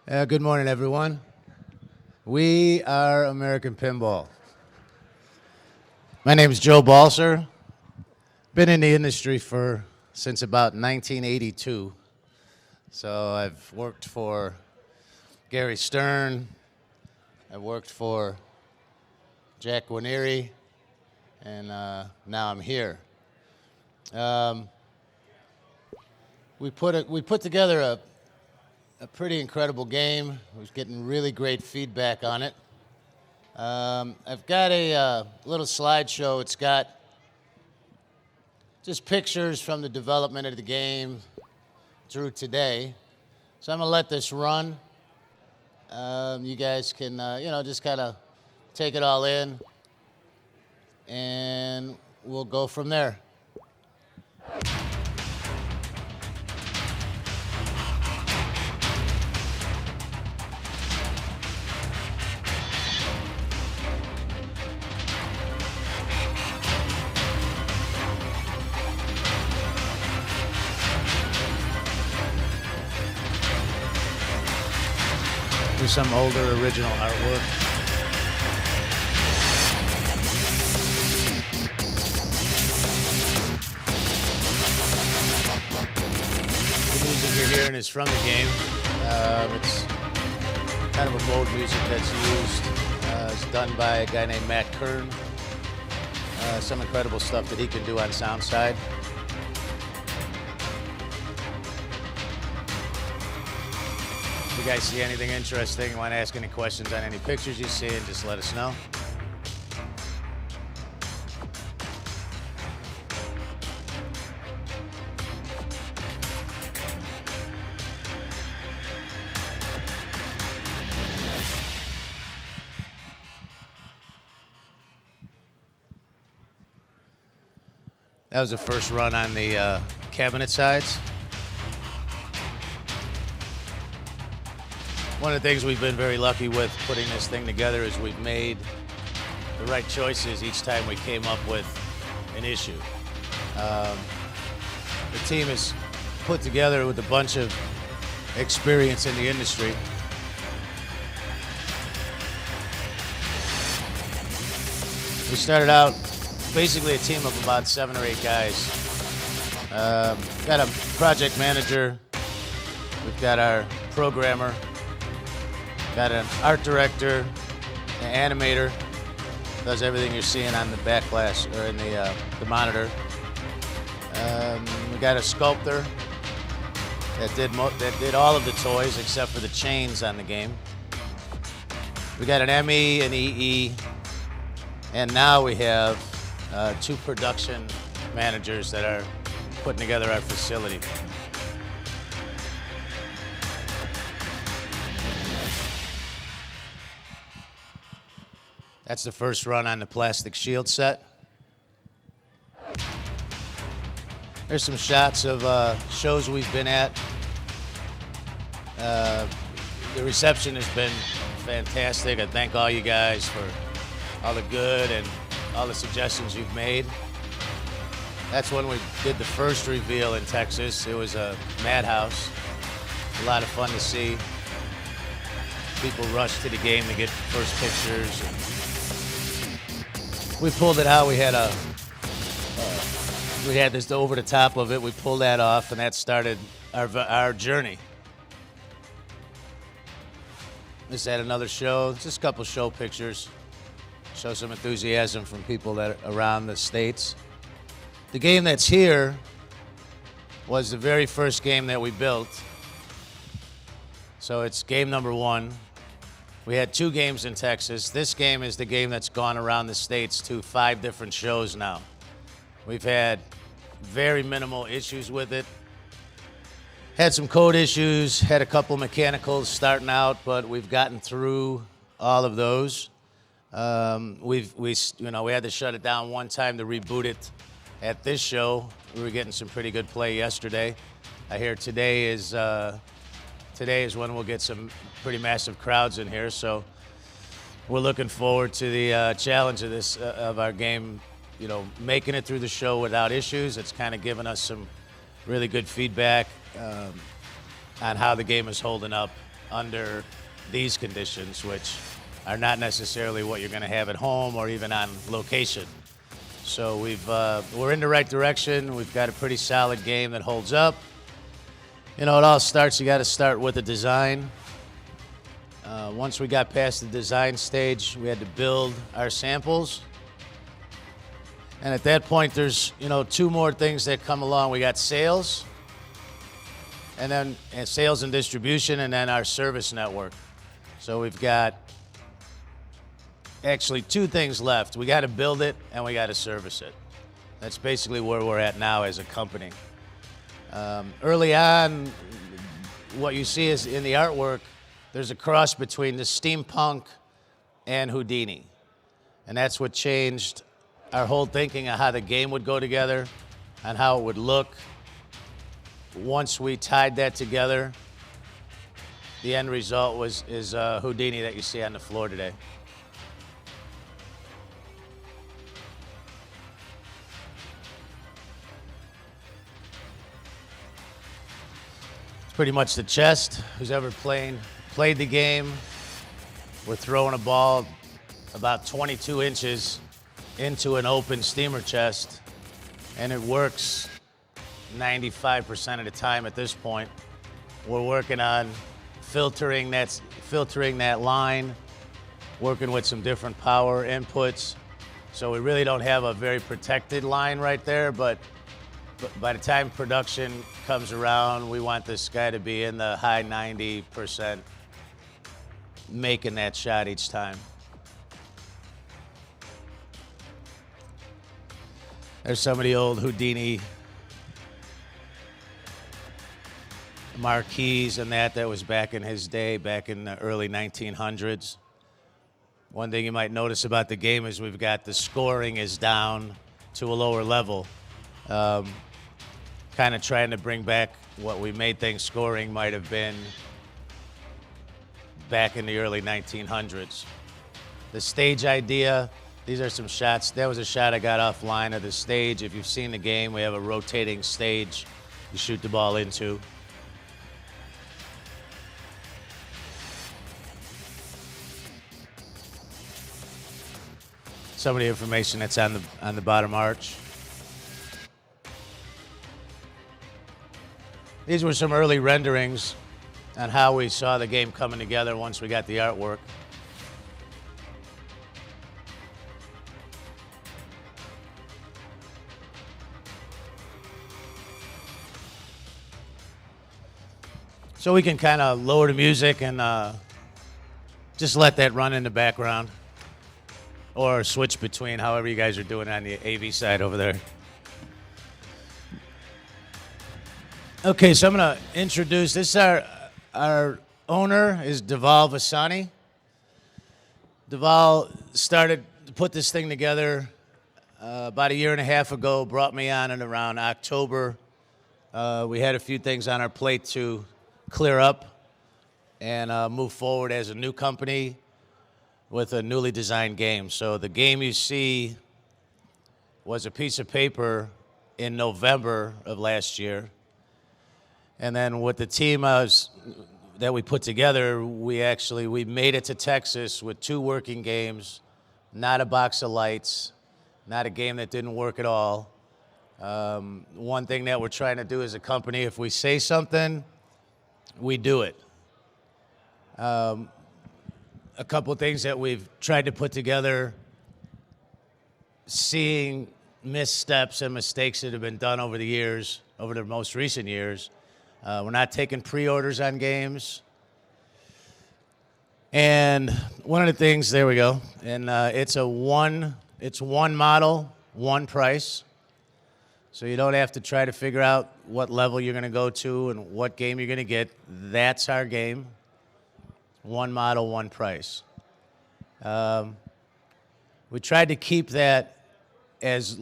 Good morning, everyone. We are American Pinball. My name is Joe Balser. Been in the industry since about 1982. So I've worked for Gary Stern. I've worked for Jack Guarnieri, and now I'm here. We put together a pretty incredible game. We're getting really great feedback on it. I've got a little slideshow. It's got just pictures from the development of the game through today. So I'm gonna let this run. You guys can, just kind of take it all in, and we'll go from there. Here's some older original artwork. The music you're hearing is from the game. It's kind of a mode music that's used. It's done by a guy named Matt Kern. Some incredible stuff that he can do on sound side. If you guys see anything interesting, want to ask any questions on any pictures you see, and just let us know. That was the first run on the cabinet sides. One of the things we've been very lucky with putting this thing together is we've made the right choices each time we came up with an issue. The team is put together with a bunch of experience in the industry. We started out basically a team of about 7 or 8 guys. Got a project manager. We've got our programmer. Got an art director, an animator, does everything you're seeing on the back glass or in the monitor. We got a sculptor that did all of the toys except for the chains on the game. We got an ME, an EE, and now we have 2 production managers that are putting together our facility. That's the first run on the plastic shield set. There's some shots of shows we've been at. The reception has been fantastic. I thank all you guys for all the good and all the suggestions you've made. That's when we did the first reveal in Texas. It was a madhouse. A lot of fun to see. People rushed to the game to get first pictures. We pulled it out. We had this over the top of it. We pulled that off, and that started our journey. Just had another show, just a couple show pictures. Show some enthusiasm from people that are around the States. The game that's here was the very first game that we built. So it's game number 1. We had 2 games in Texas. This game is the game that's gone around the States to 5 different shows now. We've had very minimal issues with it. Had some code issues, had a couple mechanicals starting out, but we've gotten through all of those. We had to shut it down one time to reboot it at this show. We were getting some pretty good play yesterday. I hear today is when we'll get some pretty massive crowds in here, so we're looking forward to the challenge of our game, making it through the show without issues. It's kind of given us some really good feedback on how the game is holding up under these conditions, which are not necessarily what you're going to have at home or even on location. So we're in the right direction. We've got a pretty solid game that holds up. You know, it all starts, you got to start with the design. Once we got past the design stage, we had to build our samples. And at that point, there's, you know, two more things that come along. We got sales, and sales and distribution, and then our service network. So we've got actually two things left. We got to build it, and we got to service it. That's basically where we're at now as a company. Early on, what you see is in the artwork, there's a cross between the steampunk and Houdini. And that's what changed our whole thinking of how the game would go together and how it would look. Once we tied that together, the end result is Houdini that you see on the floor today. It's pretty much the chest. Who's ever played the game, we're throwing a ball about 22 inches into an open steamer chest, and it works 95% of the time at this point. We're working on filtering that line, working with some different power inputs. So we really don't have a very protected line right there, but by the time production comes around, we want this guy to be in the high 90% making that shot each time. There's some of the old Houdini marquees and that was back in his day, back in the early 1900s. One thing you might notice about the game is we've got the scoring is down to a lower level. Kind of trying to bring back what we made think scoring might have been back in the early 1900s. The stage idea, these are some shots. That was a shot I got offline of the stage. If you've seen the game, we have a rotating stage you shoot the ball into. Some of the information that's on the bottom arch. These were some early renderings on how we saw the game coming together once we got the artwork. So we can kind of lower the music and just let that run in the background, or switch between, however you guys are doing on the AV side over there. Okay, so I'm going to introduce this. Our owner is Deval Vasani. Deval started to put this thing together about a year and a half ago, brought me on in around October. We had a few things on our plate to clear up and move forward as a new company with a newly designed game. So the game you see was a piece of paper in November of last year. And then with the team that we put together, we made it to Texas with 2 working games, not a box of lights, not a game that didn't work at all. One thing that we're trying to do as a company, if we say something, we do it. A couple things that we've tried to put together, seeing missteps and mistakes that have been done over the years, over the most recent years. We're not taking pre-orders on games. And one of the things, there we go, and it's one model, one price. So you don't have to try to figure out what level you're going to go to and what game you're going to get. That's our game. One model, one price. We tried to keep that as,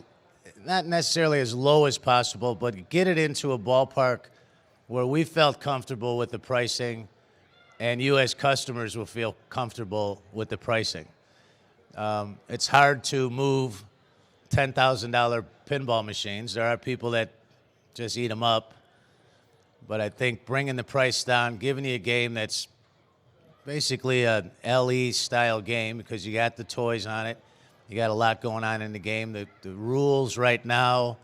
not necessarily as low as possible, but get it into a ballpark where we felt comfortable with the pricing and you as customers will feel comfortable with the pricing. It's hard to move $10,000 pinball machines. There are people that just eat them up. But I think bringing the price down, giving you a game that's basically a LE style game because you got the toys on it. You got a lot going on in the game. The rules right now,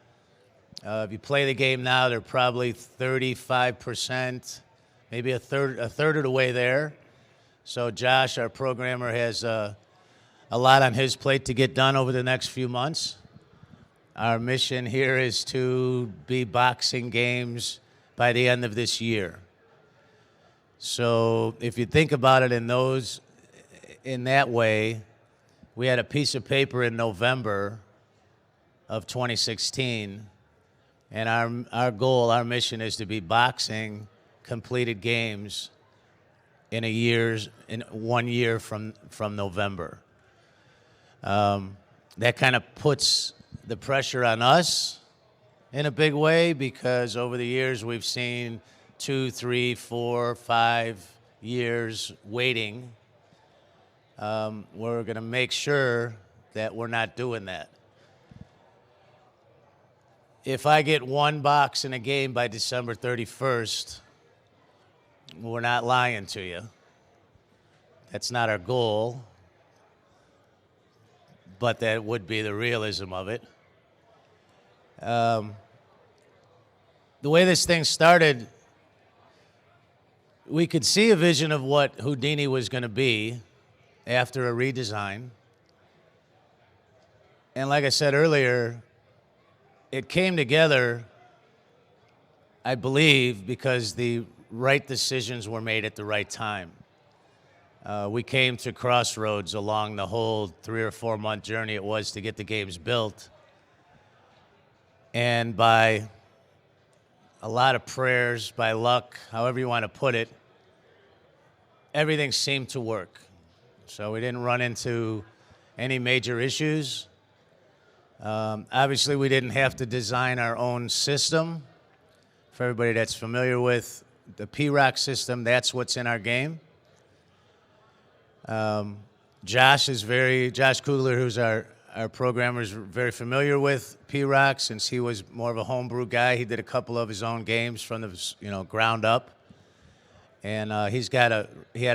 if you play the game now, they're probably 35%, maybe a third of the way there. So Josh, our programmer, has a lot on his plate to get done over the next few months. Our mission here is to be boxing games by the end of this year. So if you think about it in that way, we had a piece of paper in November of 2016, and our goal, our mission is to be boxing completed games in 1 year from November. That kind of puts the pressure on us in a big way because over the years we've seen 2, 3, 4, 5 years waiting. We're going to make sure that we're not doing that. If I get one box in a game by December 31st, we're not lying to you. That's not our goal, but that would be the realism of it. The way this thing started, we could see a vision of what Houdini was going to be after a redesign. And like I said earlier, it came together, I believe, because the right decisions were made at the right time. We came to crossroads along the whole 3 or 4 month journey it was to get the games built. And by a lot of prayers, by luck, however you want to put it, everything seemed to work. So we didn't run into any major issues. Obviously, we didn't have to design our own system. For everybody that's familiar with the P-Rock system, that's what's in our game. Josh Kugler, who's our programmer, is very familiar with P-Rock since he was more of a homebrew guy. He did a couple of his own games from the ground up. And he had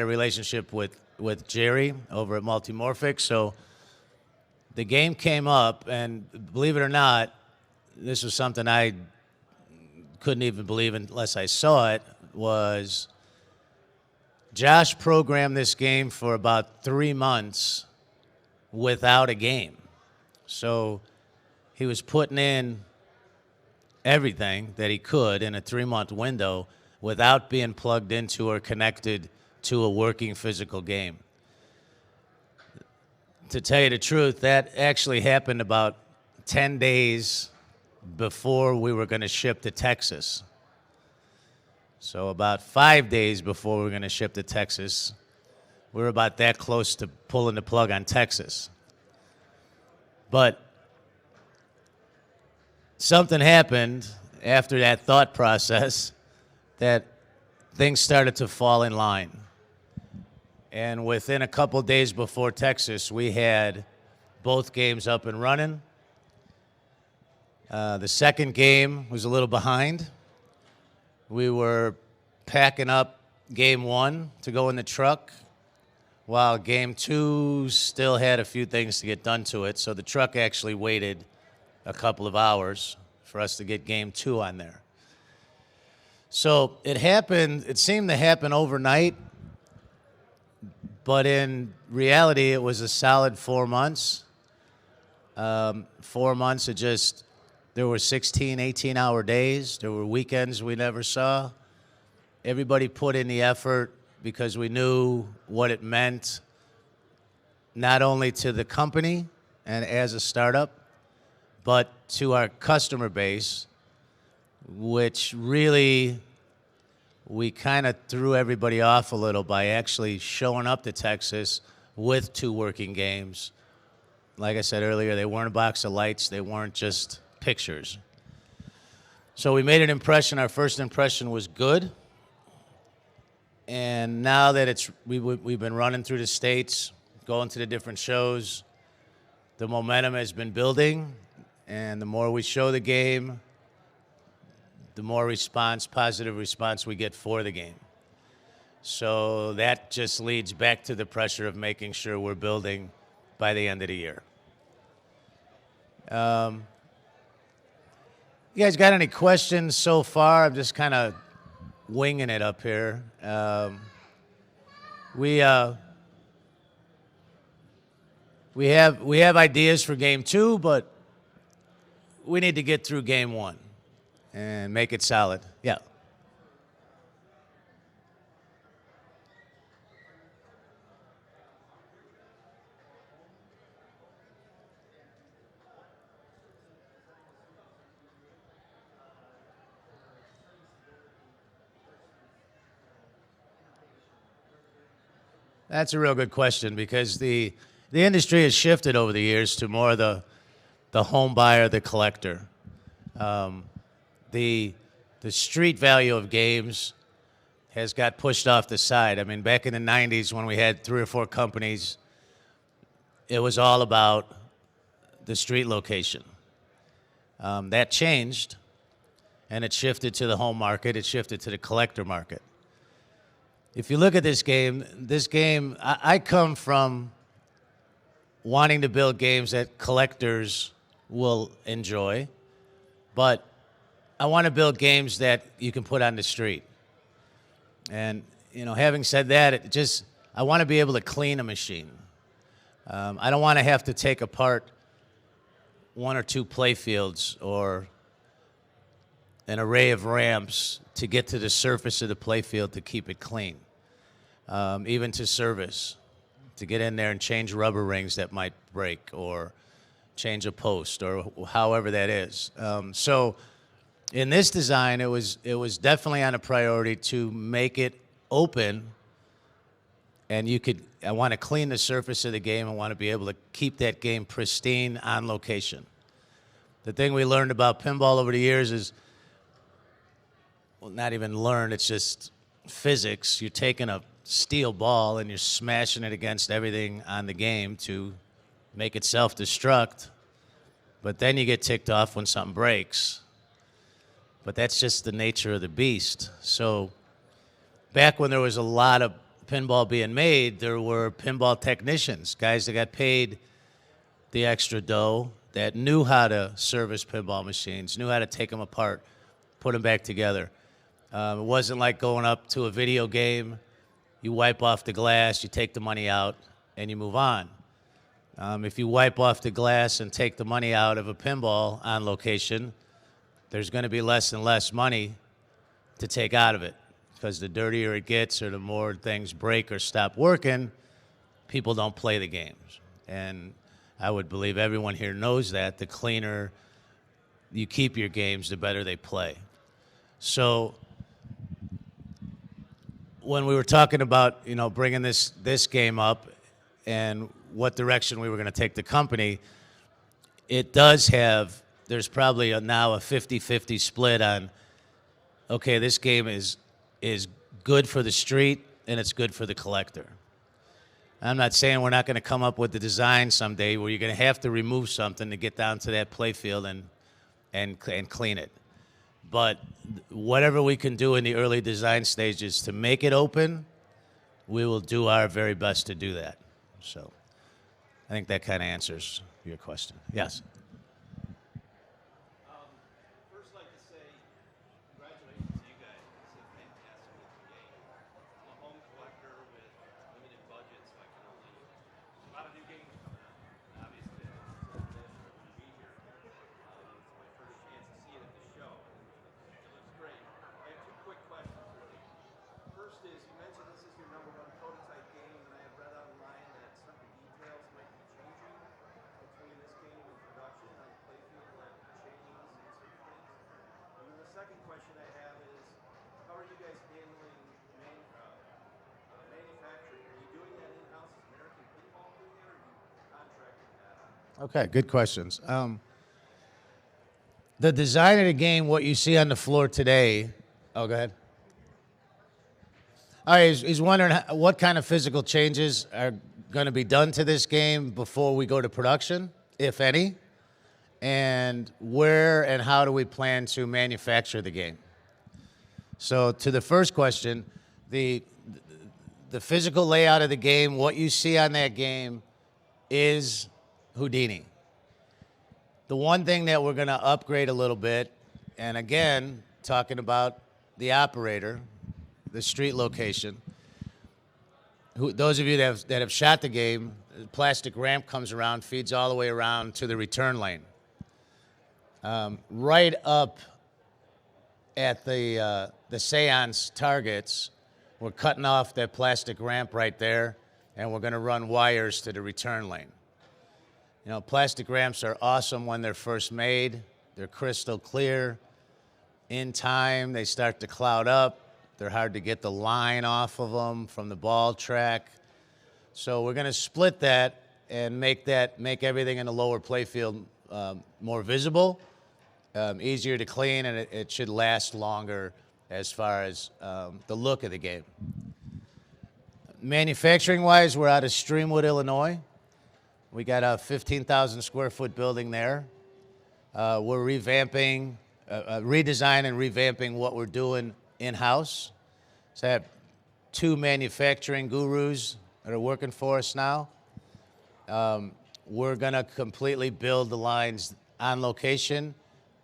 a relationship with Jerry over at Multimorphic. So the game came up, and believe it or not, this was something I couldn't even believe unless I saw it, was Josh programmed this game for about 3 months without a game. So he was putting in everything that he could in a 3-month window without being plugged into or connected to a working physical game. To tell you the truth, that actually happened about 10 days before we were going to ship to Texas. So about 5 days before we were going to ship to Texas, we were about that close to pulling the plug on Texas. But something happened after that thought process that things started to fall in line. And within a couple days before Texas, we had both games up and running. The second game was a little behind. We were packing up game 1 to go in the truck, while game 2 still had a few things to get done to it. So the truck actually waited a couple of hours for us to get game 2 on there. So it seemed to happen overnight, but in reality, it was a solid 4 months. 4 months of there were 16, 18-hour days. There were weekends we never saw. Everybody put in the effort because we knew what it meant, not only to the company and as a startup, but to our customer base, which really we kind of threw everybody off a little by actually showing up to Texas with 2 working games. Like I said earlier, they weren't a box of lights. They weren't just pictures. So we made an impression. Our first impression was good. And now that we've been running through the states, going to the different shows, the momentum has been building. And the more we show the game, the more positive response we get for the game. So that just leads back to the pressure of making sure we're building by the end of the year. You guys got any questions so far? I'm just kind of winging it up here. We have ideas for game 2, but we need to get through game 1 and make it solid. Yeah. That's a real good question because the industry has shifted over the years to more the home buyer, the collector. The street value of games has got pushed off the side. I mean, back in the 90s when we had 3 or 4 companies, it was all about the street location. That changed, and it shifted to the home market. It shifted to the collector market. If you look at this game, I come from wanting to build games that collectors will enjoy, but I want to build games that you can put on the street. And, having said that, I want to be able to clean a machine. I don't want to have to take apart 1 or 2 play fields or an array of ramps to get to the surface of the playfield to keep it clean. Even to service, to get in there and change rubber rings that might break or change a post or however that is. So in this design, it was definitely on a priority to make it open, and I want to clean the surface of the game. I want to be able to keep that game pristine on location. The thing we learned about pinball over the years is, well, not even learned, it's just physics. You're taking a steel ball and you're smashing it against everything on the game to make it self-destruct, but then you get ticked off when something breaks. But that's just the nature of the beast. So back when there was a lot of pinball being made, there were pinball technicians, guys that got paid the extra dough, that knew how to service pinball machines, knew how to take them apart, put them back together. It wasn't like going up to a video game, you wipe off the glass, you take the money out, and you move on. If you wipe off the glass and take the money out of a pinball on location, there's going to be less and less money to take out of it, because the dirtier it gets or the more things break or stop working, people don't play the games. And I would believe everyone here knows that. The cleaner you keep your games, the better they play. So when we were talking about, bringing this game up and what direction we were going to take the company, it does have, there's probably now a 50-50 split on, okay, this game is good for the street and it's good for the collector. I'm not saying we're not going to come up with the design someday where you're going to have to remove something to get down to that playfield and clean it. But whatever we can do in the early design stages to make it open, we will do our very best to do that. So I think that kind of answers your question. Yes? First, I'd like to say congratulations to you guys. It's a fantastic game. I'm a home collector with limited budgets. I can only, a lot of new games coming out. And obviously, I'm so fortunate to be here. It's my first chance to see it at the show. It looks great. I have 2 quick questions, really. First is, you mentioned this is your #1 prototype game, and I have read online that certain details might be changing between this game and production on the playfield, like chains and certain things. And then the second question I have is, how are you guys handling manufacturing? Are you doing that in-house? Is American Pinball doing it, or are you contracting that out? Okay, good questions. The design of the game, what you see on the floor today. Oh, go ahead. All right, he's wondering what kind of physical changes are going to be done to this game before we go to production, if any, and where and how do we plan to manufacture the game. So to the first question, the the physical layout of the game, what you see on that game is Houdini. The one thing that we're going to upgrade a little bit, and again, talking about the operator, the street location, those of you that have shot the game, the plastic ramp comes around, feeds all the way around to the return lane. Right up at the seance targets, we're cutting off that plastic ramp right there, and we're going to run wires to the return lane. You know, plastic ramps are awesome when they're first made. They're crystal clear. In time, they start to cloud up. They're hard to get the line off of them from the ball track. So we're going to split that and make everything in the lower playfield more visible, easier to clean, and it should last longer as far as the look of the game. Manufacturing-wise, we're out of Streamwood, Illinois. We got a 15,000 square foot building there. We're revamping, redesigning and revamping what we're doing in-house. So I have 2 manufacturing gurus that are working for us now. We're going to completely build the lines on location,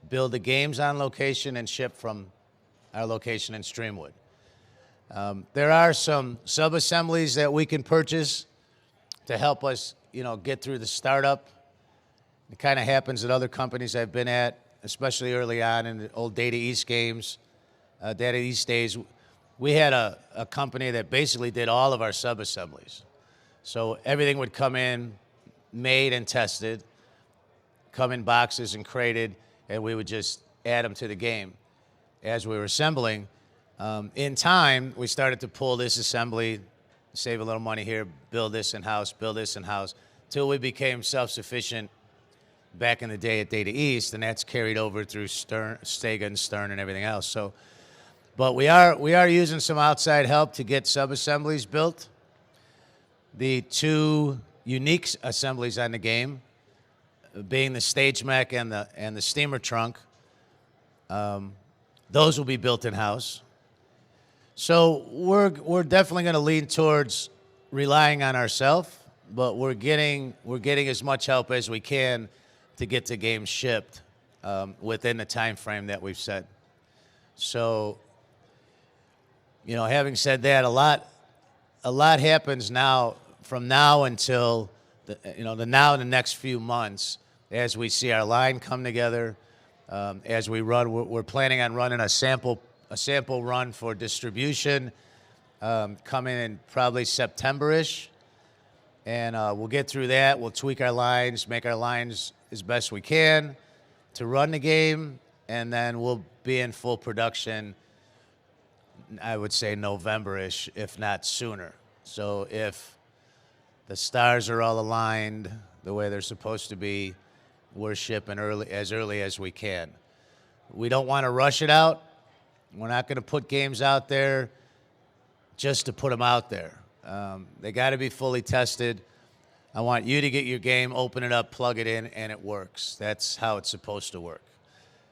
build the games on location, and ship from our location in Streamwood. There are some sub-assemblies that we can purchase to help us, you know, get through the startup. It kind of happens at other companies I've been at, especially early on in the old Data East games, Data East days. We had a company that basically did all of our sub-assemblies. So everything would come in, made and tested, come in boxes and crated, and we would just add them to the game. As we were assembling, in time, we started to pull this assembly, save a little money here, build this in-house, till we became self-sufficient back in the day at Data East, and that's carried over through Stega and Stern and everything else. So, but we are using some outside help to get sub-assemblies built. The 2 unique assemblies on the game, being the stage mech and the steamer trunk, those will be built in-house. So we're definitely going to lean towards relying on ourselves, but we're getting as much help as we can to get the game shipped within the time frame that we've set. So, you know, having said that, a lot happens now from now until the next few months as we see our line come together. As we run, we're planning on running a sample run for distribution coming in probably September-ish. And we'll get through that. We'll tweak our lines, make our lines as best we can to run the game, and then we'll be in full production, I would say November-ish, if not sooner. So if the stars are all aligned the way they're supposed to be, we're shipping early as we can. We don't want to rush it out. We're not going to put games out there just to put them out there. They got to be fully tested. I want you to get your game, open it up, plug it in, and it works. That's how it's supposed to work.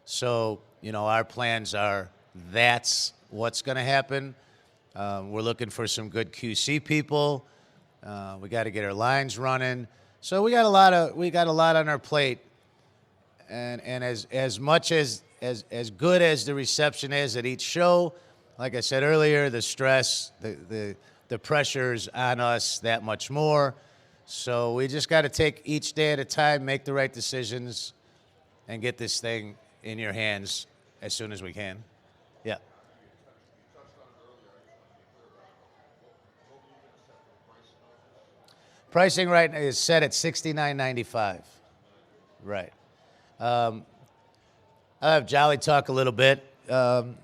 So, you know, our plans are that's what's going to happen. We're looking for some good QC people. We got to get our lines running. So we got a lot on our plate. And as much as good as the reception is at each show, like I said earlier, the stress, the pressure's on us that much more. So we just got to take each day at a time, make the right decisions, and get this thing in your hands as soon as we can. Yeah. Pricing right now is set at $69.95. Right. I'll have Jolly talk a little bit.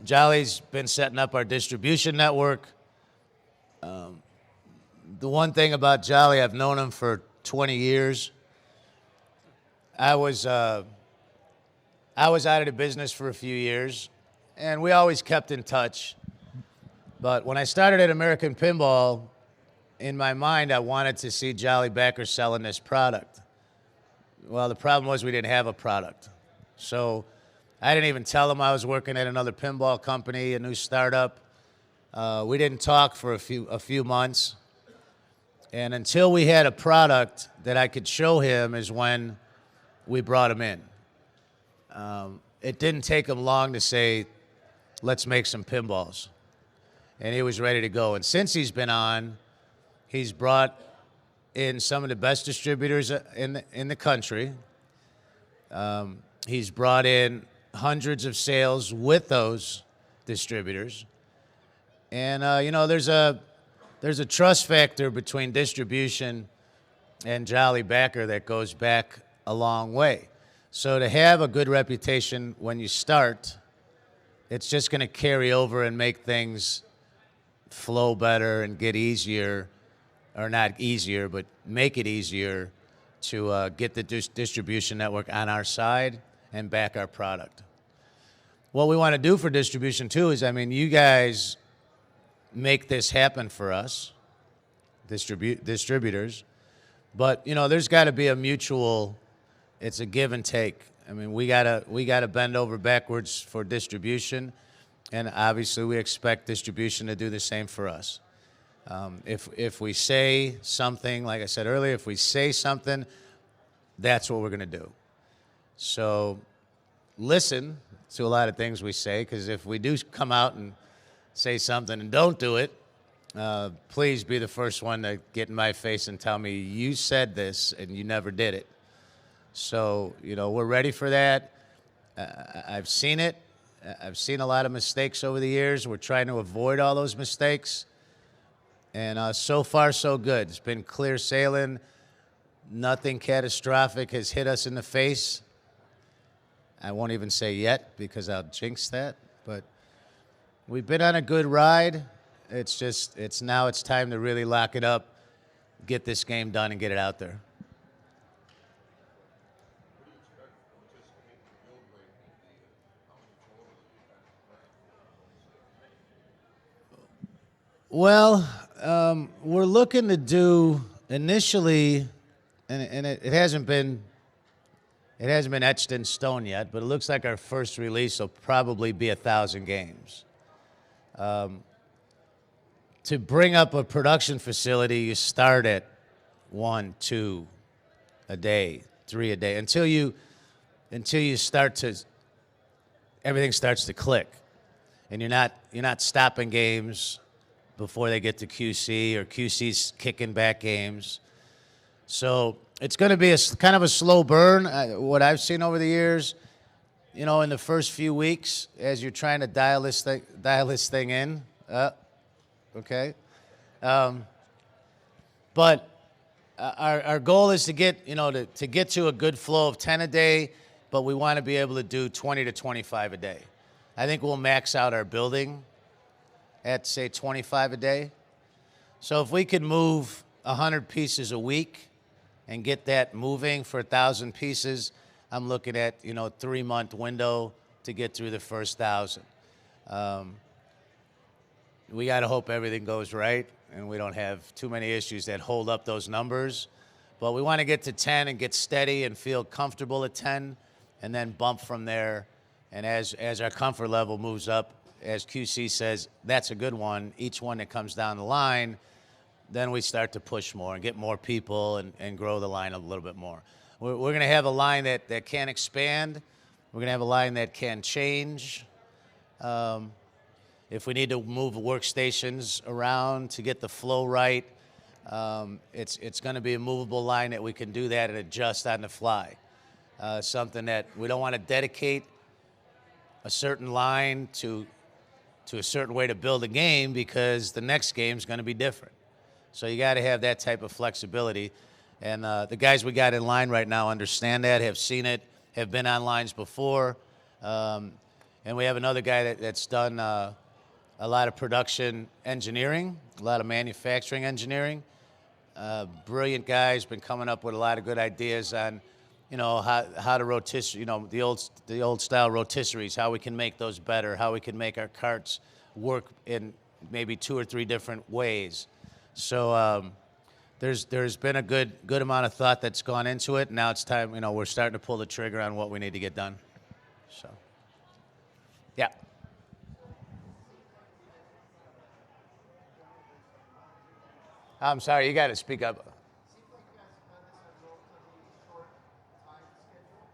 Jolly's been setting up our distribution network. The one thing about Jolly, I've known him for 20 years. I was out of the business for a few years, and we always kept in touch. But when I started at American Pinball, in my mind, I wanted to see Jolly Backer selling this product. Well, the problem was we didn't have a product. So I didn't even tell him I was working at another pinball company, a new startup. We didn't talk for a few months, and until we had a product that I could show him is when we brought him in. It didn't take him long to say, let's make some pinballs. And he was ready to go. And since he's been on, he's brought in some of the best distributors in the country. He's brought in hundreds of sales with those distributors. And, there's a trust factor between distribution and Jolly Backer that goes back a long way. So to have a good reputation when you start, it's just going to carry over and make things flow better and get easier, or not easier, but make it easier to get the distribution network on our side and back our product. What we want to do for distribution, too, is, you guys make this happen for us, distributors, but, there's got to be a mutual, it's a give and take. We gotta bend over backwards for distribution, and obviously we expect distribution to do the same for us. If we say something, like I said earlier, if we say something, that's what we're gonna do. So listen to a lot of things we say, because if we do come out and say something and don't do it, please be the first one to get in my face and tell me you said this and you never did it. So, we're ready for that. I've seen it. I've seen a lot of mistakes over the years. We're trying to avoid all those mistakes. And so far, so good. It's been clear sailing. Nothing catastrophic has hit us in the face. I won't even say yet because I'll jinx that. But we've been on a good ride. Now it's time to really lock it up, get this game done, and get it out there. Well, we're looking to do initially, and it hasn't been etched in stone yet, but it looks like our first release will probably be 1,000 games. To bring up a production facility, you start at 1, 2 a day, 3 a day, until you everything starts to click, and you're not stopping games before they get to QC, or QC's kicking back games. So it's going to be kind of a slow burn. What I've seen over the years, in the first few weeks, as you're trying to dial this thing in. Okay. But our goal is to get to get to a good flow of 10 a day, but we want to be able to do 20 to 25 a day. I think we'll max out our building at, say, 25 a day. So if we could move 100 pieces a week and get that moving for 1,000 pieces, I'm looking at, 3-month window to get through the first 1,000. We got to hope everything goes right and we don't have too many issues that hold up those numbers. But we want to get to 10 and get steady and feel comfortable at 10, and then bump from there. And as our comfort level moves up, as QC says, that's a good one. Each one that comes down the line, then we start to push more and get more people and grow the line a little bit more. We're going to have a line that can expand. We're going to have a line that can change. If we need to move workstations around to get the flow right, it's going to be a movable line that we can do that and adjust on the fly. Something that we don't want to dedicate a certain line to a certain way to build a game, because the next game is going to be different. So you got to have that type of flexibility. And the guys we got in line right now understand that, have seen it, have been on lines before. And we have another guy that's done a lot of production engineering, a lot of manufacturing engineering. Brilliant guy, has been coming up with a lot of good ideas on, how to rotisserie, the old style rotisseries, how we can make those better, how we can make our carts work in maybe 2 or 3 different ways. So there's been a good amount of thought that's gone into it. Now it's time, we're starting to pull the trigger on what we need to get done. So, yeah. I'm sorry, you got to speak up. Seems like you guys have done this in a relatively short time schedule.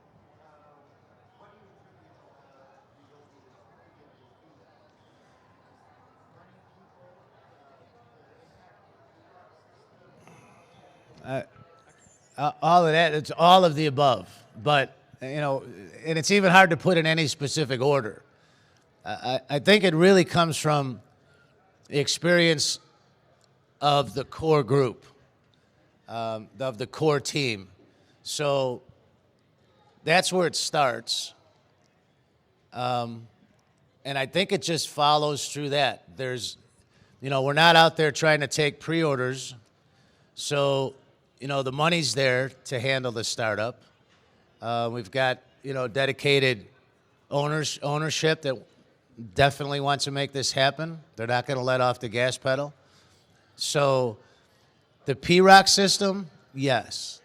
What do you attribute the ability to be able to do that? Running people, the impact of the feedback system? All of that, it's all of the above. But, you know, and it's even hard to put in any specific order. I think it really comes from the experience of the core group, of the core team. So that's where it starts. And I think it just follows through that. There's, you know, we're not out there trying to take pre-orders. So, you know, the money's there to handle the startup. We've got, you know, dedicated ownership that definitely wants to make this happen. They're not going to let off the gas pedal. So the P-Rock system, yes,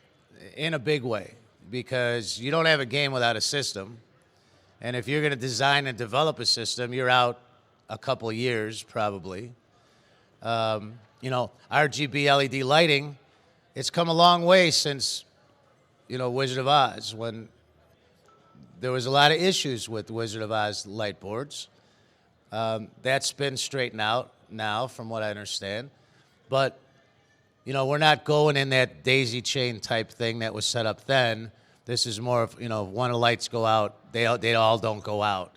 in a big way, because you don't have a game without a system. And if you're going to design and develop a system, you're out a couple of years probably. You know, RGB LED lighting, it's come a long way since, you know, Wizard of Oz, when there was a lot of issues with Wizard of Oz light boards. That's been straightened out now, from what I understand. But, you know, we're not going in that daisy chain type thing that was set up then. This is more of, you know, one of the lights go out, they all don't go out.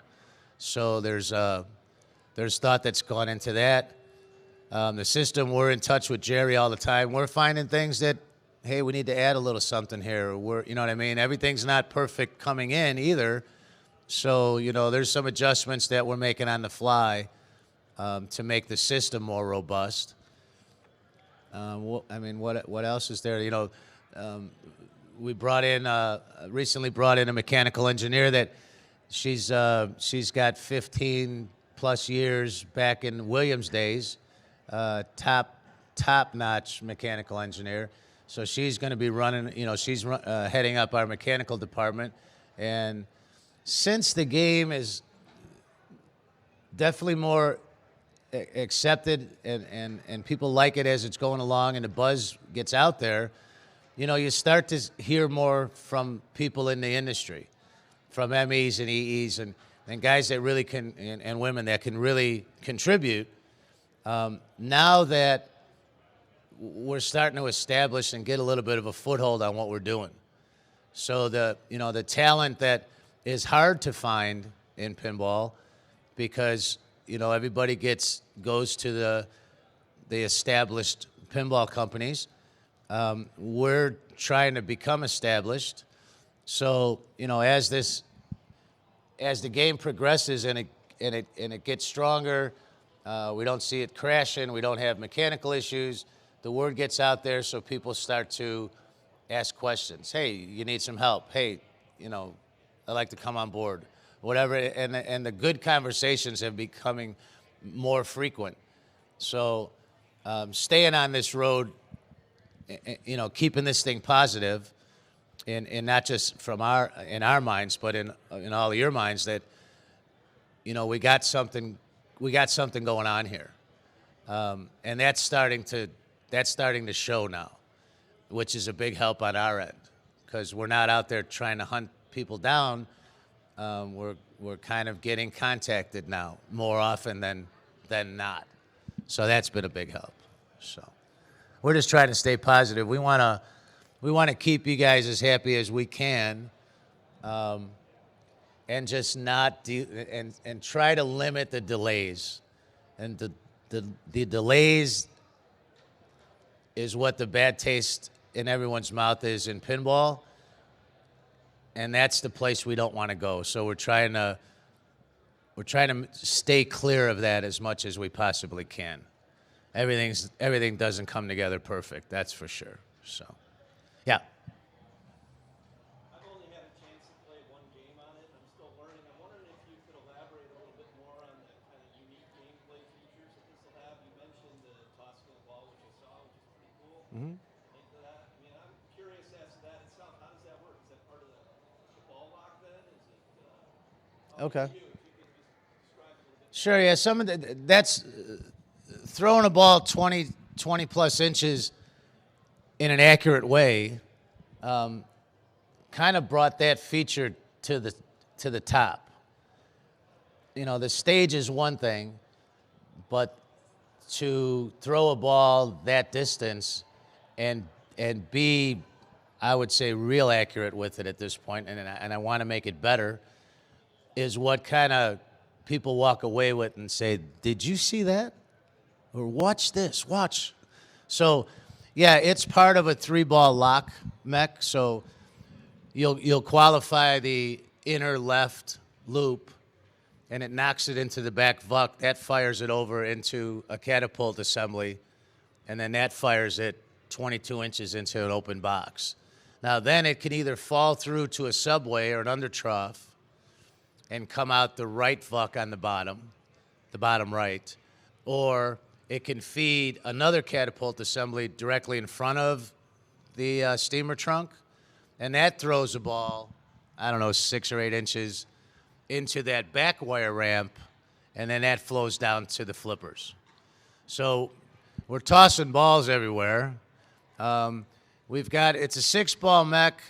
So there's thought that's gone into that. The system, we're in touch with Jerry all the time. We're finding things that, hey, we need to add a little something here. You know what I mean? Everything's not perfect coming in either. So, you know, there's some adjustments that we're making on the fly to make the system more robust. What else is there? You know, we recently brought in a mechanical engineer that she's got 15 plus years back in Williams days, top-notch mechanical engineer. So she's going to be running, you know, she's heading up our mechanical department. And since the game is definitely more accepted and people like it as it's going along and the buzz gets out there, you know, you start to hear more from people in the industry, from MEs and EEs and guys that really can, and women that can really contribute. Now that we're starting to establish and get a little bit of a foothold on what we're doing. So the talent that is hard to find in pinball, because, you know, everybody goes to the established pinball companies. We're trying to become established. So, you know, as the game progresses and it gets stronger, we don't see it crashing, we don't have mechanical issues, the word gets out there, so people start to ask questions. Hey, you need some help. Hey, you know, I'd like to come on board. Whatever, and the good conversations have becoming more frequent. So staying on this road, you know, keeping this thing positive, and not just in our minds, but in all of your minds, that, you know, we got something going on here, and that's starting to show now, which is a big help on our end, because we're not out there trying to hunt people down. We're kind of getting contacted now more often than not. So that's been a big help. So we're just trying to stay positive. We want to keep you guys as happy as we can, and just not and try to limit the delays. And the delays is what the bad taste in everyone's mouth is in pinball. And that's the place we don't want to go. So we're trying to stay clear of that as much as we possibly can. Everything doesn't come together perfect, that's for sure. So, yeah. I've only had a chance to play one game on it. I'm still learning. I'm wondering if you could elaborate a little bit more on the kind of unique gameplay features that this will have. You mentioned the tossing of the ball, which I saw, which is pretty cool. Mm-hmm. Into that. I mean, I'm curious as to that itself. How does that work? Is that part of the ball lock then? Is it? Okay. If you could just describe a little bit. Sure, yeah. Some of that's throwing a ball 20 20 plus inches in an accurate way kind of brought that feature to the top. You know, the stage is one thing, but to throw a ball that distance and be, I would say, real accurate with it at this point, and I want to make it better, is what kind of people walk away with and say, did you see that? Or watch this, watch. So, yeah, it's part of a 3-ball lock mech, so you'll qualify the inner left loop, and it knocks it into the back vuck. That fires it over into a catapult assembly, and then that fires it 22 inches into an open box. Now, then it can either fall through to a subway or an under trough and come out the right vuck on the bottom right, or it can feed another catapult assembly directly in front of the steamer trunk, and that throws a ball, I don't know, 6 or 8 inches into that back wire ramp, and then that flows down to the flippers. So we're tossing balls everywhere. It's a 6-ball mech,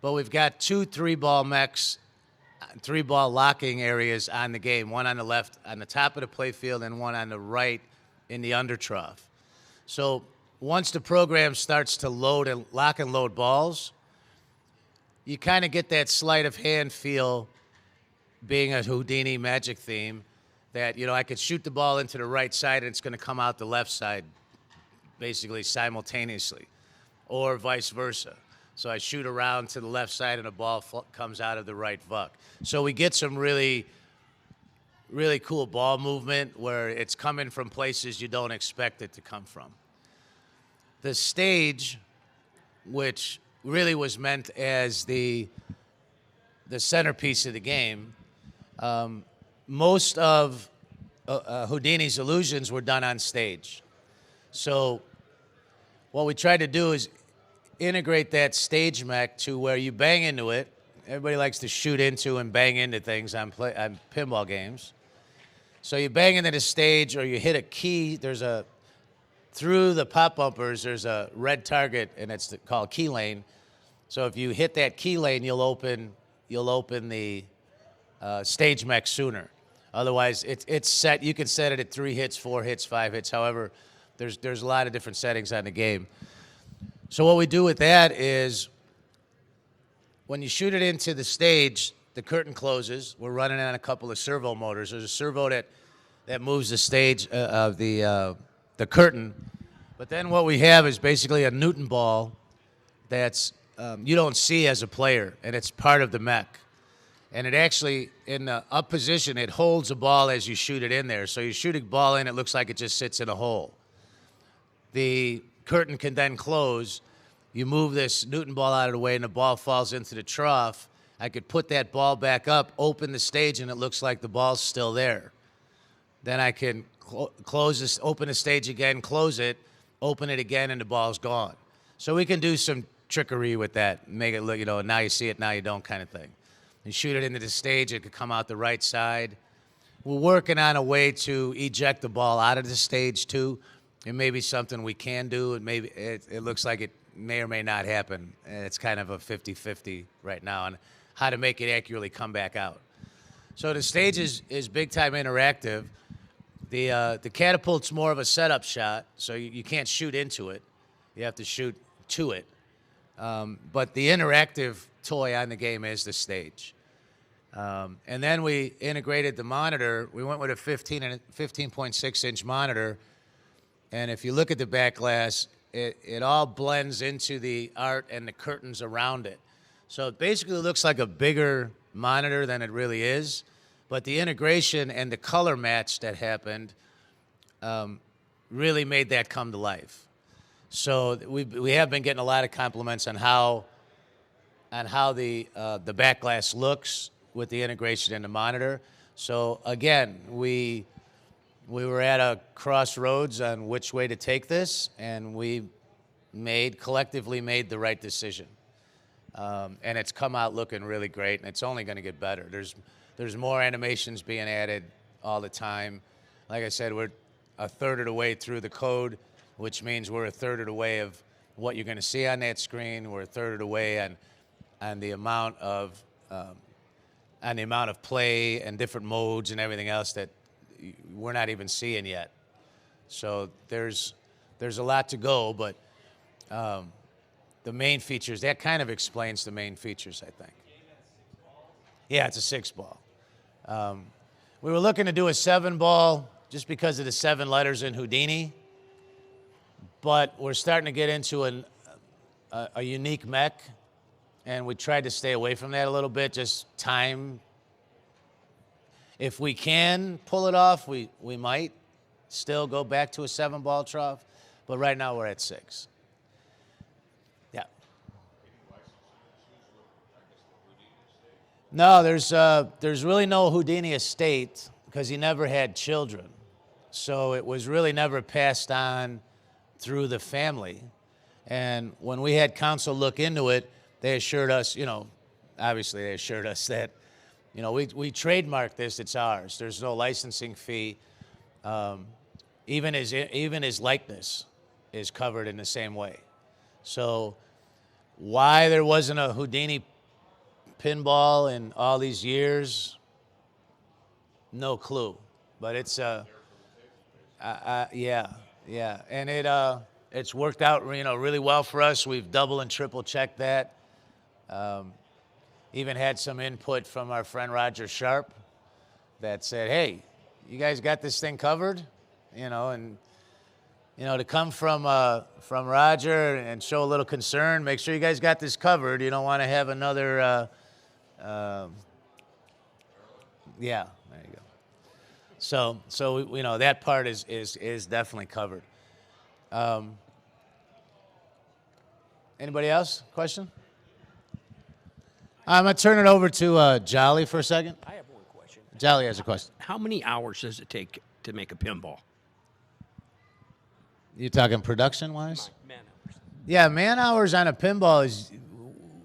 but we've got 2 3-ball mechs, 3-ball locking areas on the game, one on the left on the top of the playfield and one on the right in the under trough. So once the program starts to load and lock and load balls, you kind of get that sleight of hand feel, being a Houdini magic theme, that, you know, I could shoot the ball into the right side and it's going to come out the left side basically simultaneously, or vice versa. So I shoot around to the left side and a ball comes out of the right vuck. So we get some really, really cool ball movement where it's coming from places you don't expect it to come from. The stage, which really was meant as the centerpiece of the game, most of Houdini's illusions were done on stage. So what we tried to do is integrate that stage mech to where you bang into it. Everybody likes to shoot into and bang into things on pinball games. So you bang into the stage, or you hit a key. Through the pop bumpers, there's a red target, and it's called key lane. So if you hit that key lane, you'll open the stage mech sooner. Otherwise, it's set. You can set it at 3 hits, 4 hits, 5 hits. However, there's a lot of different settings on the game. So what we do with that is, when you shoot it into the stage, the curtain closes. We're running on a couple of servo motors. There's a servo that moves the stage of the curtain. But then what we have is basically a Newton ball that's you don't see as a player, and it's part of the mech. And it actually, in the up position, it holds a ball as you shoot it in there. So you shoot a ball in, it looks like it just sits in a hole. The curtain can then close. You move this Newton ball out of the way, and the ball falls into the trough. I could put that ball back up, open the stage, and it looks like the ball's still there. Then I can open the stage again, close it, open it again, and the ball's gone. So we can do some trickery with that, make it look, you know, now you see it, now you don't kind of thing. You shoot it into the stage, it could come out the right side. We're working on a way to eject the ball out of the stage too. It may be something we can do, and maybe it looks like it may or may not happen. It's kind of a 50-50 right now on how to make it accurately come back out. So the stage is big time interactive. The catapult's more of a setup shot, so you can't shoot into it. You have to shoot to it. But the interactive toy on the game is the stage. And then we integrated the monitor. We went with a 15.6-inch monitor. And if you look at the back glass, it all blends into the art and the curtains around it. So it basically looks like a bigger monitor than it really is. But the integration and the color match that happened really made that come to life. So we have been getting a lot of compliments on how the back glass looks with the integration in the monitor. So again, we were at a crossroads on which way to take this, and we collectively made the right decision. And it's come out looking really great, and it's only going to get better. There's more animations being added all the time. Like I said, we're a third of the way through the code. which means we're a third of the way of what you're going to see on that screen. We're a third of the way on the amount of play and different modes and everything else that we're not even seeing yet. So there's a lot to go, but the main features, that kind of explains the main features, I think. Yeah, it's a 6-ball. We were looking to do a 7-ball just because of the 7 letters in Houdini, but we're starting to get into a unique mech, and we tried to stay away from that a little bit, just time. If we can pull it off, we might still go back to a 7-ball trough, but right now we're at 6. Yeah. No, there's really no Houdini estate because he never had children. So it was really never passed on through the family. And when we had counsel look into it, they assured us, obviously they assured us that, we trademarked this, it's ours. There's no licensing fee. Even his likeness is covered in the same way. So why there wasn't a Houdini pinball in all these years, no clue. But it's yeah, and it's worked out really well for us. We've double and triple checked that. Even had some input from our friend Roger Sharp that said, "Hey, you guys got this thing covered," and to come from Roger and show a little concern, make sure you guys got this covered. You don't want to have another. Yeah, there you go. So that part is definitely covered. Anybody else? Question? I'm going to turn it over to Jolly for a second. I have one question. Jolly has a question. How many hours does it take to make a pinball? You talking production-wise? Man hours. Yeah, man hours on a pinball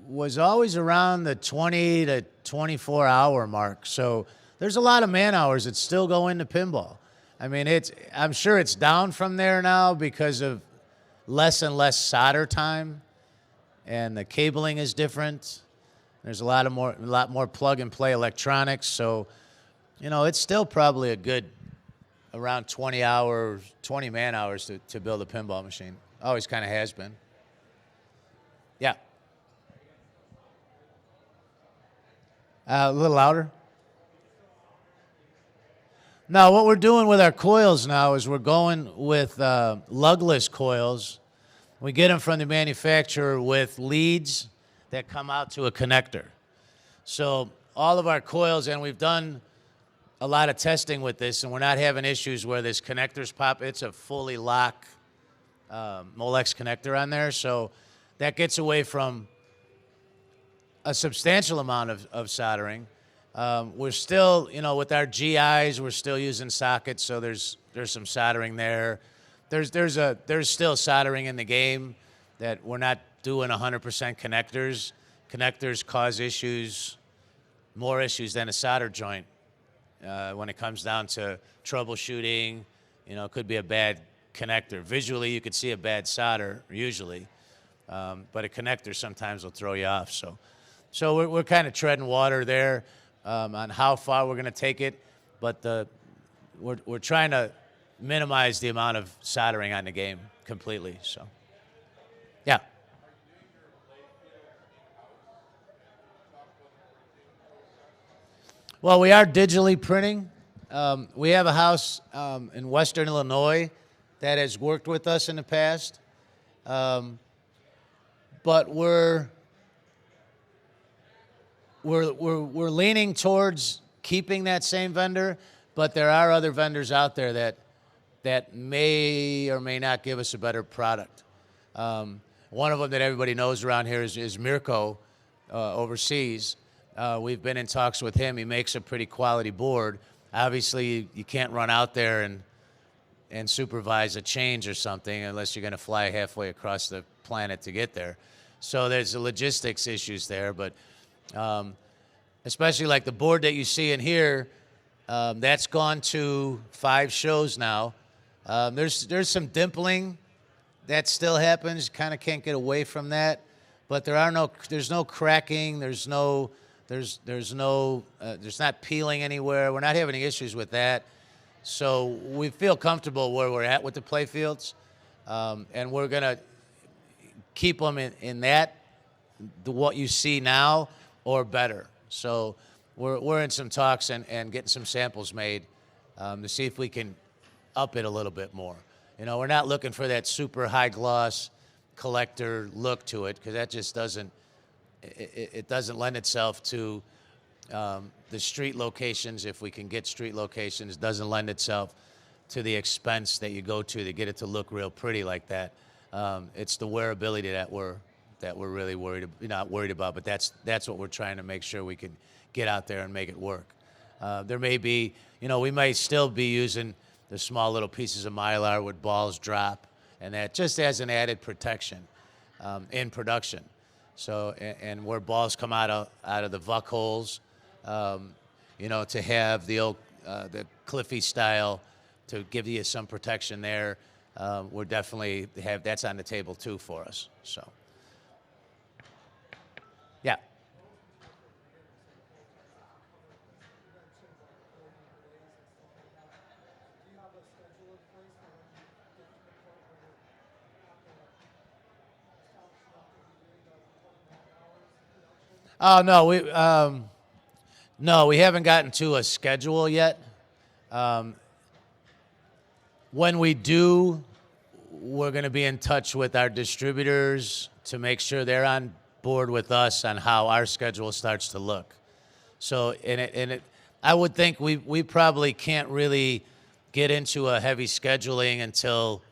was always around the 20 to 24-hour mark. So there's a lot of man hours that still go into pinball. I mean, I'm sure it's down from there now because of less and less solder time, and the cabling is different. There's a lot more plug-and-play electronics. So, it's still probably a good around 20 man hours to build a pinball machine. Always kind of has been. Yeah. A little louder. Now, what we're doing with our coils now is we're going with lugless coils. We get them from the manufacturer with leads that come out to a connector. So all of our coils, and we've done a lot of testing with this, and we're not having issues where this connectors pop. It's a fully lock Molex connector on there, so that gets away from a substantial amount of soldering. We're still, with our GIs, we're still using sockets, so there's some soldering there. There's still soldering in the game that we're not doing 100% connectors. Connectors cause more issues than a solder joint when it comes down to troubleshooting. It could be a bad connector. Visually, you could see a bad solder usually, but a connector sometimes will throw you off. So we're kind of treading water there on how far we're going to take it, but we're trying to minimize the amount of soldering on the game completely. So, yeah. Well, we are digitally printing. We have a house in Western Illinois that has worked with us in the past, but we're leaning towards keeping that same vendor. But there are other vendors out there that may or may not give us a better product. One of them that everybody knows around here is Mirko overseas. We've been in talks with him. He makes a pretty quality board. Obviously, you can't run out there and supervise a change or something unless you're going to fly halfway across the planet to get there. So there's the logistics issues there. But especially like the board that you see in here, that's gone to 5 shows now. There's some dimpling that still happens. Kind of can't get away from that. But there's no cracking. There's not peeling anywhere. We're not having any issues with that. So we feel comfortable where we're at with the playfields, and we're gonna keep them in what you see now or better. So we're in some talks and getting some samples made to see if we can up it a little bit more. You know, we're not looking for that super high gloss collector look to it, because that just doesn't lend itself to the street locations. If we can get street locations, doesn't lend itself to the expense that you go to get it to look real pretty like that. It's the wearability that we're really not worried about, but that's what we're trying to make sure we can get out there and make it work. There may be, we might still be using the small little pieces of Mylar with balls drop, and that just as an added protection in production. So, and where balls come out of the vuck holes, to have the old the Cliffy style to give you some protection there. We're definitely that's on the table too for us. So, yeah. Oh no, we haven't gotten to a schedule yet. When we do, we're going to be in touch with our distributors to make sure they're on board with us on how our schedule starts to look. So, I would think we probably can't really get into a heavy scheduling until,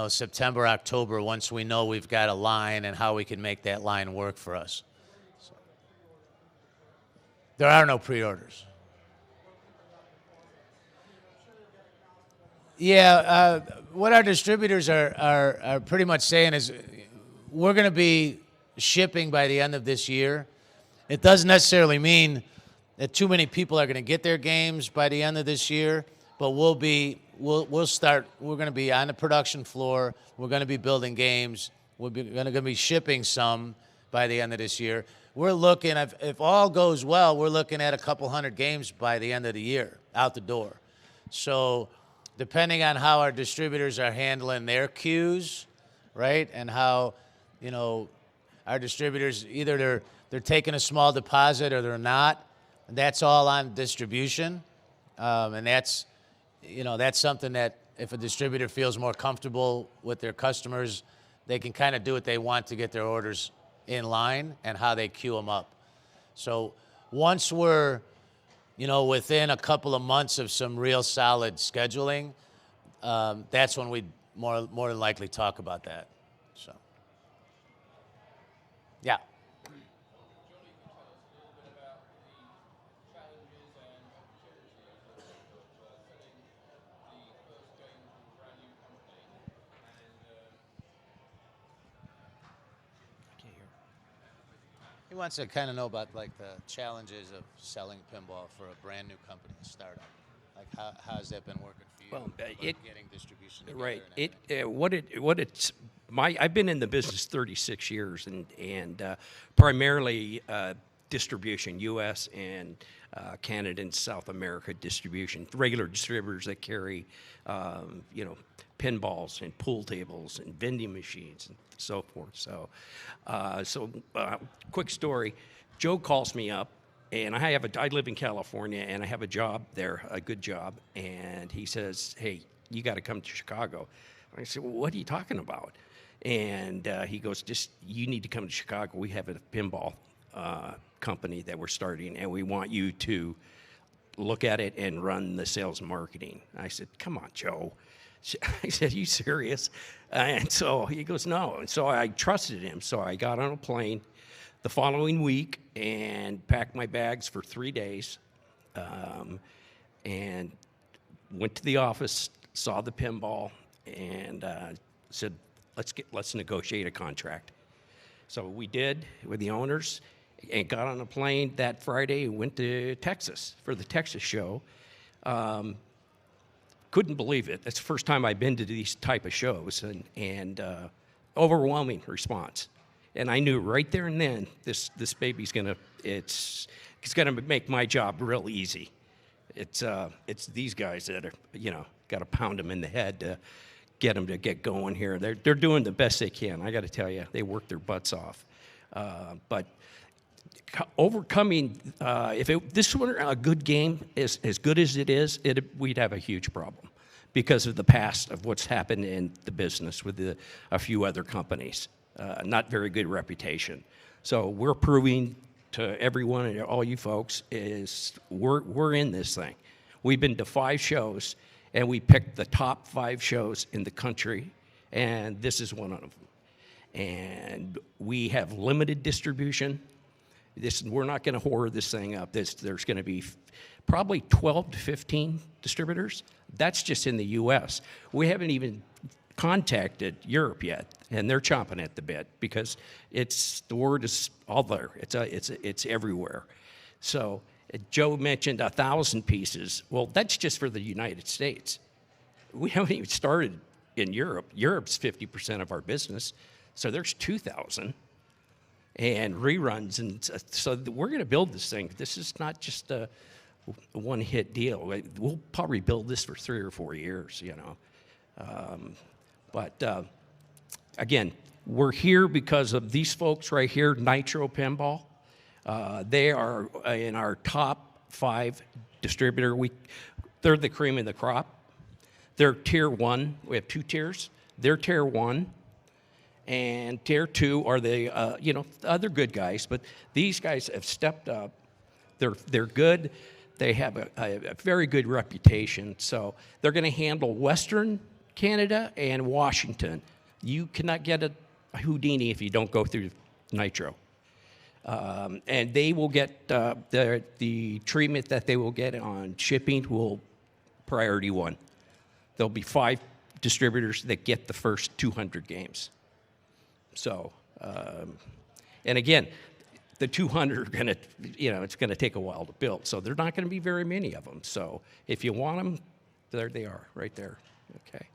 September, October, once we know we've got a line and how we can make that line work for us. So, there are no pre-orders. Yeah, what our distributors are pretty much saying is we're going to be shipping by the end of this year. It doesn't necessarily mean that too many people are going to get their games by the end of this year, but we're going to be on the production floor. We're going to be building games. We're going to be shipping some by the end of this year. We're looking, if all goes well, we're looking at a couple hundred games by the end of the year out the door. So, depending on how our distributors are handling their queues, right, and how, our distributors, either they're taking a small deposit or they're not, that's all on distribution, and that's something that if a distributor feels more comfortable with their customers, they can kind of do what they want to get their orders in line and how they queue them up. So once we're within a couple of months of some real solid scheduling, that's when we more than likely talk about that. So, yeah. He wants to kind of know about like the challenges of selling pinball for a brand new company, a startup. Like how has that been working for you? Well, getting distribution together right. And I've been in the business 36 years and primarily distribution, U.S. and Canada and South America distribution, regular distributors that carry, pinballs and pool tables and vending machines and so forth. So, quick story. Joe calls me up, and I live in California, and I have a job there, a good job, and he says, "Hey, you got to come to Chicago." I said, "Well, what are you talking about?" And he goes, you need to come to Chicago. We have a pinball company that we're starting, and we want you to look at it and run the sales and marketing. I said, "Come on, Joe." I said, "Are you serious?" And so he goes, "No." And so I trusted him. So I got on a plane the following week and packed my bags for 3 days, and went to the office, saw the pinball, and said, let's negotiate a contract. So we did with the owners, and got on a plane that Friday and went to Texas for the Texas show. couldn't believe it. That's the first time I've been to these type of shows, and overwhelming response. And I knew right there and then this baby's it's gonna make my job real easy. It's these guys that are, got to pound them in the head to get them to get going here. They're doing the best they can. I got to tell you, they work their butts off. But overcoming, if this were a good game, as good as it is, we'd have a huge problem because of the past of what's happened in the business with a few other companies. Not very good reputation. So we're proving to everyone and all you folks is we're in this thing. We've been to 5 shows, and we picked the top 5 shows in the country, and this is one of them. And we have limited distribution. We're not going to hoard this thing up. There's going to be probably 12 to 15 distributors. That's just in the U.S. We haven't even contacted Europe yet, and they're chomping at the bit because the word is all there. It's everywhere. So Joe mentioned 1,000 pieces. Well, that's just for the United States. We haven't even started in Europe. Europe's 50% of our business, so there's 2,000 and reruns, and so we're going to build this thing. This is not just a one-hit deal. We'll probably build this for 3 or 4 years, But again, we're here because of these folks right here, Nitro Pinball. They are in our top 5 distributor. They're the cream of the crop. They're tier 1. We have 2 tiers. They're tier 1. And tier 2 are the other good guys. But these guys have stepped up. They're good. They have a very good reputation. So they're going to handle Western Canada and Washington. You cannot get a Houdini if you don't go through Nitro. And they will get the treatment that they will get on shipping will priority 1. There'll be 5 distributors that get the first 200 games. So, and again, the 200 are going to, it's going to take a while to build. So there are not going to be very many of them. So if you want them, there they are, right there. Okay.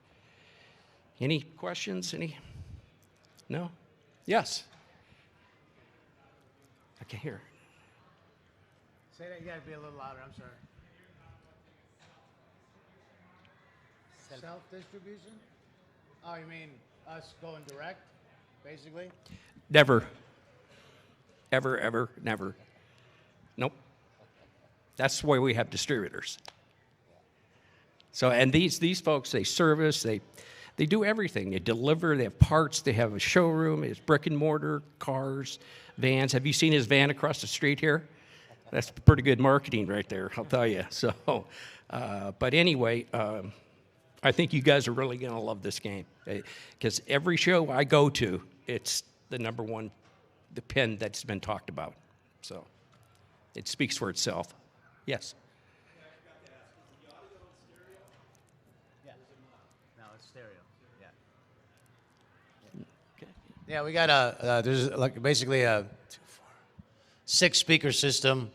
Any questions? No? Yes. I can hear. Say that. You got to be a little louder. I'm sorry. Self-distribution? Oh, you mean us going direct, basically? Never. Ever, never. Nope. That's why we have distributors. So, and these folks, they service, they do everything. They deliver, they have parts, they have a showroom, it's brick and mortar, cars, vans. Have you seen his van across the street here? That's pretty good marketing right there, I'll tell you. So, but anyway, I think you guys are really going to love this game. Because every show I go to, it's the number one, the pin that's been talked about. So, it speaks for itself. Yes? No, it's stereo. Yeah. Yeah, we got there's basically a 6-speaker system.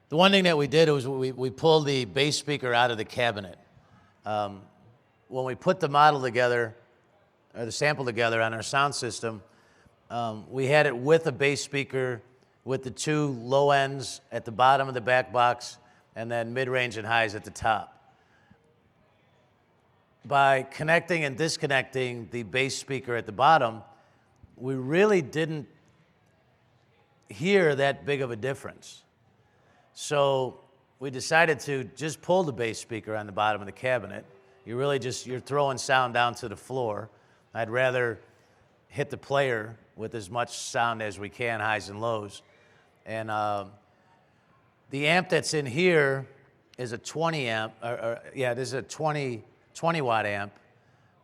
The one thing that we did was we pulled the bass speaker out of the cabinet. When we put the model together, or the sample together on our sound system, we had it with a bass speaker with the 2 low ends at the bottom of the back box and then mid-range and highs at the top. By connecting and disconnecting the bass speaker at the bottom, we really didn't hear that big of a difference. So we decided to just pull the bass speaker on the bottom of the cabinet. You're throwing sound down to the floor. I'd rather hit the player with as much sound as we can, highs and lows. And the amp that's in here is a 20 amp, this is a 20 watt amp,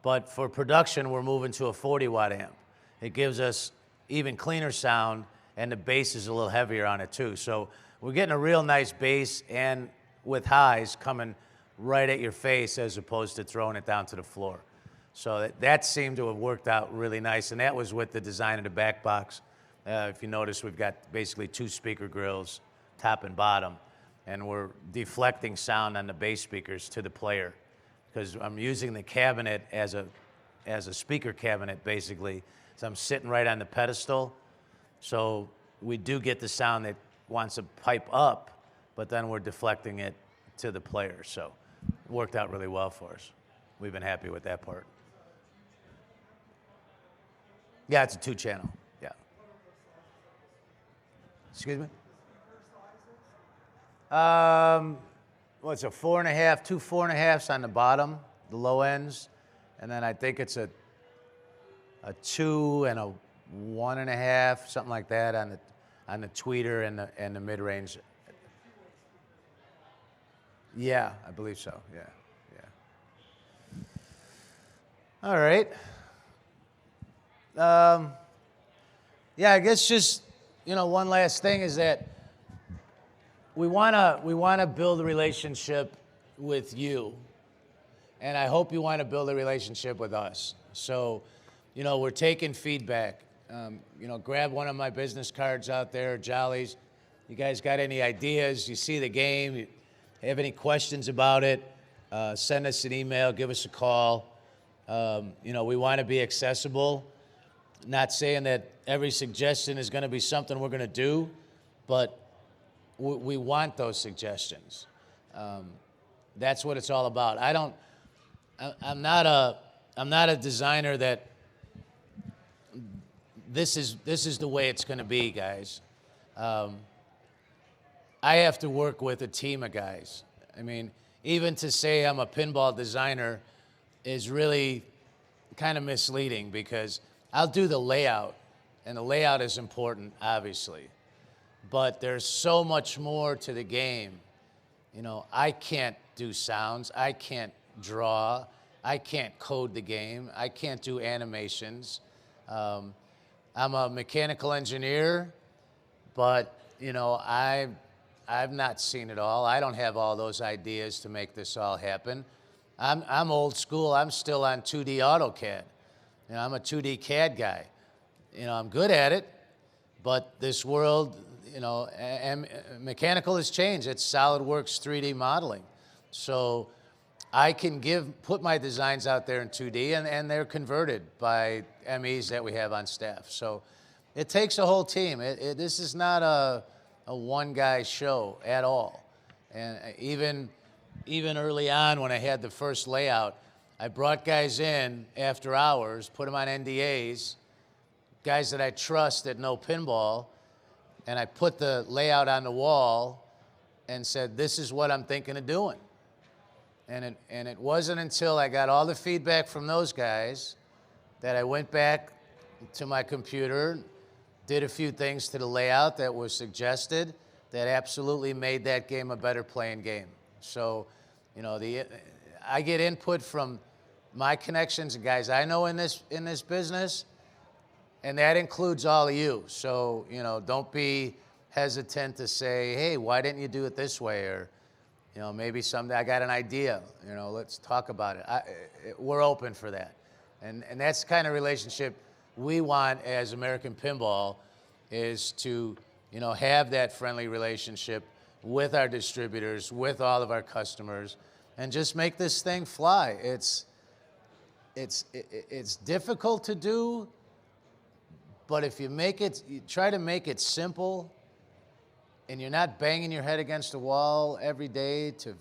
but for production, we're moving to a 40 watt amp. It gives us even cleaner sound, and the bass is a little heavier on it too. So we're getting a real nice bass and with highs coming right at your face as opposed to throwing it down to the floor. So that seemed to have worked out really nice, and that was with the design of the back box. If you notice, we've got basically 2 speaker grills, top and bottom, and we're deflecting sound on the bass speakers to the player. because I'm using the cabinet as a speaker cabinet, basically. So I'm sitting right on the pedestal. So we do get the sound that wants to pipe up, but then we're deflecting it to the player. So it worked out really well for us. We've been happy with that part. Yeah, it's a 2-channel. Yeah. Excuse me? Well, it's a 4.5, 2 4.5s on the bottom, the low ends, and then I think it's a 2 and a 1.5, something like that on the tweeter and the mid range. Yeah, I believe so. Yeah, yeah. All right. Yeah, I guess just one last thing is that we wanna build a relationship with you, and I hope you want to build a relationship with us. So, we're taking feedback. Grab one of my business cards out there, Jollies. You guys got any ideas? You see the game? You have any questions about it? Send us an email. Give us a call. We want to be accessible. Not saying that every suggestion is going to be something we're going to do, but we want those suggestions. That's what it's all about. I'm not a designer that this is the way it's going to be, guys. I have to work with a team of guys. I mean, even to say I'm a pinball designer is really kind of misleading, because I'll do the layout, and the layout is important, obviously. But there's so much more to the game. I can't do sounds. I can't draw. I can't code the game. I can't do animations. I'm a mechanical engineer, but I've not seen it all. I don't have all those ideas to make this all happen. I'm old school. I'm still on 2D AutoCAD. I'm a 2D CAD guy. I'm good at it, but this world, and mechanical has changed. It's SolidWorks 3D modeling. So I can put my designs out there in 2D, and they're converted by MEs that we have on staff. So it takes a whole team. This is not a one-guy show at all. And even early on, when I had the first layout, I brought guys in after hours, put them on NDAs, guys that I trust that know pinball, and I put the layout on the wall and said, this is what I'm thinking of doing. And it wasn't until I got all the feedback from those guys that I went back to my computer, did a few things to the layout that was suggested that absolutely made that game a better playing game. So, I get input from my connections and guys I know in this business, and that includes all of you. So, don't be hesitant to say, hey, why didn't you do it this way? Or, maybe someday I got an idea, let's talk about it. We're open for that. And that's the kind of relationship we want as American Pinball, is to, have that friendly relationship with our distributors, with all of our customers, and just make this thing fly. It's difficult to do, but if you try to make it simple, and you're not banging your head against a wall every day to,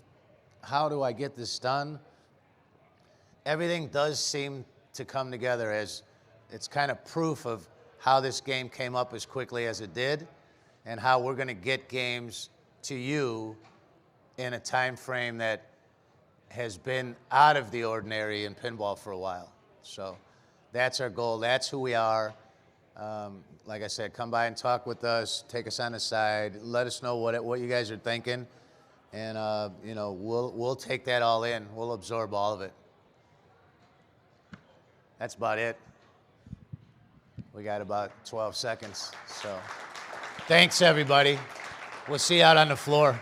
how do I get this done? Everything does seem to come together, as it's kind of proof of how this game came up as quickly as it did, and how we're going to get games to you in a time frame that has been out of the ordinary in pinball for a while. So that's our goal. That's who we are. Like I said, come by and talk with us. Take us on the side. Let us know what you guys are thinking, and we'll take that all in. We'll absorb all of it. That's about it. We got about 12 seconds. So thanks, everybody. We'll see you out on the floor.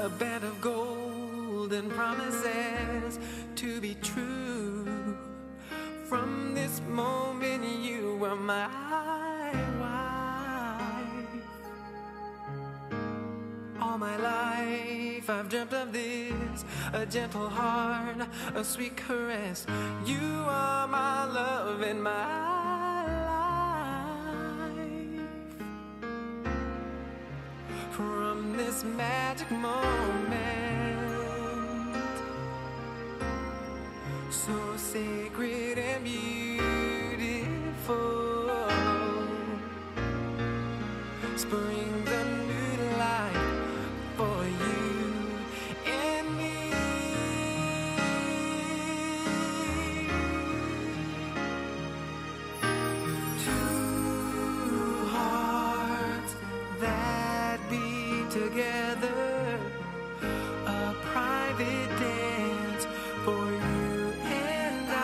a bed of golden promises to be true. From this moment you were my wife. All my life I've dreamt of this, a gentle heart, a sweet caress. You are my love and my life. From this magic moment, so sacred and beautiful, springs a new life for you and me. Two hearts that beat together, a private dance for you and I,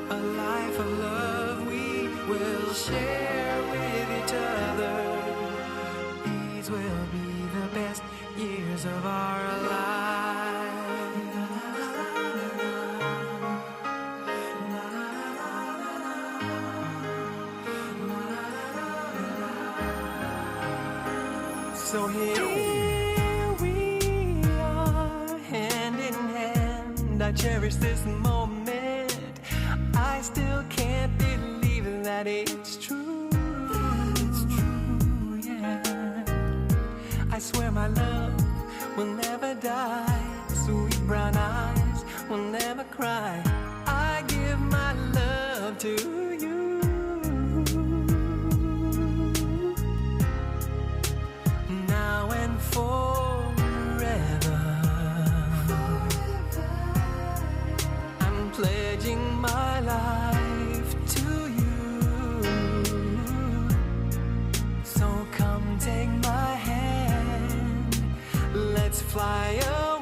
a life of love we will share with each other. These will be the best years of our lives. So here we are, hand in hand. I cherish this moment. I still can't believe that it's true. It's true, yeah. I swear my love will never die. Sweet brown eyes will never cry. I give my love to you. Now and forever. I'm pledging my life to you. So come take my hand. Let's fly away.